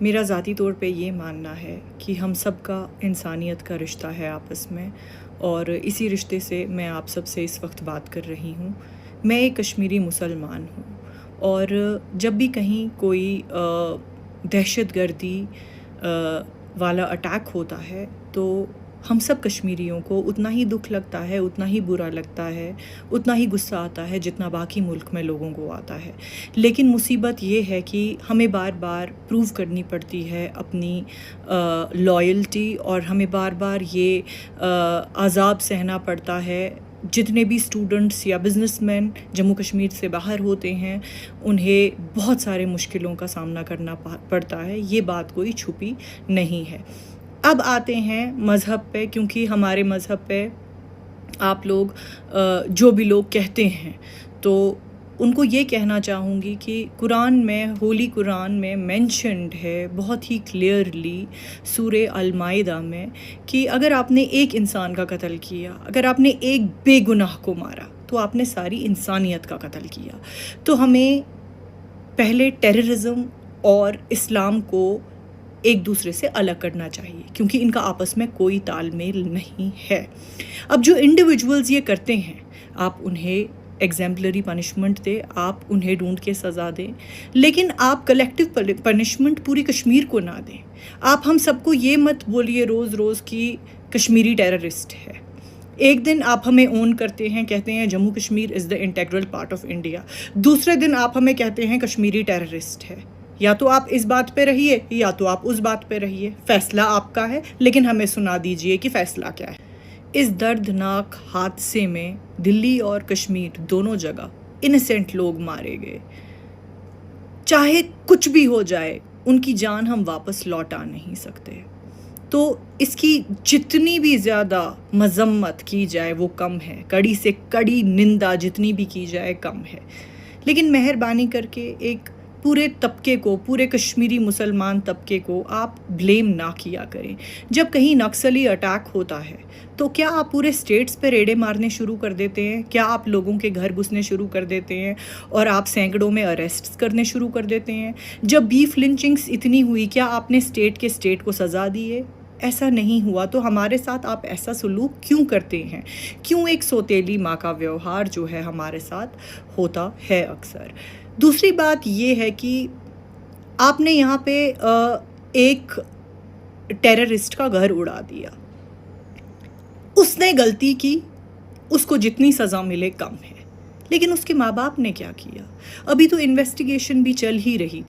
میرا ذاتی طور پہ یہ ماننا ہے کہ ہم سب کا انسانیت کا رشتہ ہے آپس میں، اور اسی رشتے سے میں آپ سب سے اس وقت بات کر رہی ہوں۔ میں ایک کشمیری مسلمان ہوں، اور جب بھی کہیں کوئی دہشت گردی والا اٹیک ہوتا ہے تو ہم سب کشمیریوں کو اتنا ہی دکھ لگتا ہے، اتنا ہی برا لگتا ہے، اتنا ہی غصہ آتا ہے جتنا باقی ملک میں لوگوں کو آتا ہے۔ لیکن مصیبت یہ ہے کہ ہمیں بار بار پروو کرنی پڑتی ہے اپنی لائلٹی، اور ہمیں بار بار یہ عذاب سہنا پڑتا ہے۔ جتنے بھی اسٹوڈنٹس یا بزنس مین جموں کشمیر سے باہر ہوتے ہیں انہیں بہت سارے مشکلوں کا سامنا کرنا پڑتا ہے، یہ بات کوئی چھپی نہیں ہے۔ اب آتے ہیں مذہب پہ، کیونکہ ہمارے مذہب پہ آپ لوگ جو بھی لوگ کہتے ہیں تو ان کو یہ کہنا چاہوں گی کہ قرآن میں، ہولی قرآن میں مینشنڈ ہے بہت ہی کلیئرلی سورہ المائدہ میں کہ اگر آپ نے ایک انسان کا قتل کیا، اگر آپ نے ایک بے گناہ کو مارا تو آپ نے ساری انسانیت کا قتل کیا۔ تو ہمیں پہلے ٹیررزم اور اسلام کو ایک دوسرے سے الگ کرنا چاہیے، کیونکہ ان کا آپس میں کوئی تال میل نہیں ہے۔ اب جو انڈیویجولز یہ کرتے ہیں، آپ انہیں ایگزیمپلری پنشمنٹ دیں، آپ انہیں ڈھونڈ کے سزا دیں، لیکن آپ کلیکٹیو پنشمنٹ پوری کشمیر کو نہ دیں۔ آپ ہم سب کو یہ مت بولیے روز روز کہ کشمیری ٹیررسٹ ہے۔ ایک دن آپ ہمیں اون کرتے ہیں، کہتے ہیں Jammu Kashmir is the integral part of India, دوسرے دن آپ ہمیں کہتے ہیں کشمیری ٹیررسٹ ہے۔ یا تو آپ اس بات پہ رہیے یا تو آپ اس بات پہ رہیے، فیصلہ آپ کا ہے، لیکن ہمیں سنا دیجئے کہ فیصلہ کیا ہے۔ اس دردناک حادثے میں دلی اور کشمیر دونوں جگہ انسینٹ لوگ مارے گئے۔ چاہے کچھ بھی ہو جائے ان کی جان ہم واپس لوٹا نہیں سکتے، تو اس کی جتنی بھی زیادہ مذمت کی جائے وہ کم ہے، کڑی سے کڑی نندا جتنی بھی کی جائے کم ہے۔ لیکن مہربانی کر کے ایک پورے طبقے کو، پورے کشمیری مسلمان طبقے کو آپ بلیم نہ کیا کریں۔ جب کہیں نکسلی اٹیک ہوتا ہے تو کیا آپ پورے اسٹیٹس پہ ریڈے مارنے شروع کر دیتے ہیں؟ کیا آپ لوگوں کے گھر گھسنے شروع کر دیتے ہیں اور آپ سینکڑوں میں اریسٹس کرنے شروع کر دیتے ہیں؟ جب بیف لنچنگز اتنی ہوئی، کیا آپ نے اسٹیٹ کو سزا دی ہے؟ ایسا نہیں ہوا، تو ہمارے ساتھ آپ ایسا سلوک کیوں کرتے ہیں؟ کیوں ایک سوتیلی ماں کا ویوہار جو ہے ہمارے ساتھ ہوتا ہے اکثر؟ دوسری بات یہ ہے کہ آپ نے یہاں پہ ایک ٹیررسٹ کا گھر اڑا دیا، اس نے غلطی کی، اس کو جتنی سزا ملے کم ہے، لیکن اس کے ماں باپ نے کیا کیا؟ ابھی تو انویسٹیگیشن بھی چل ہی رہی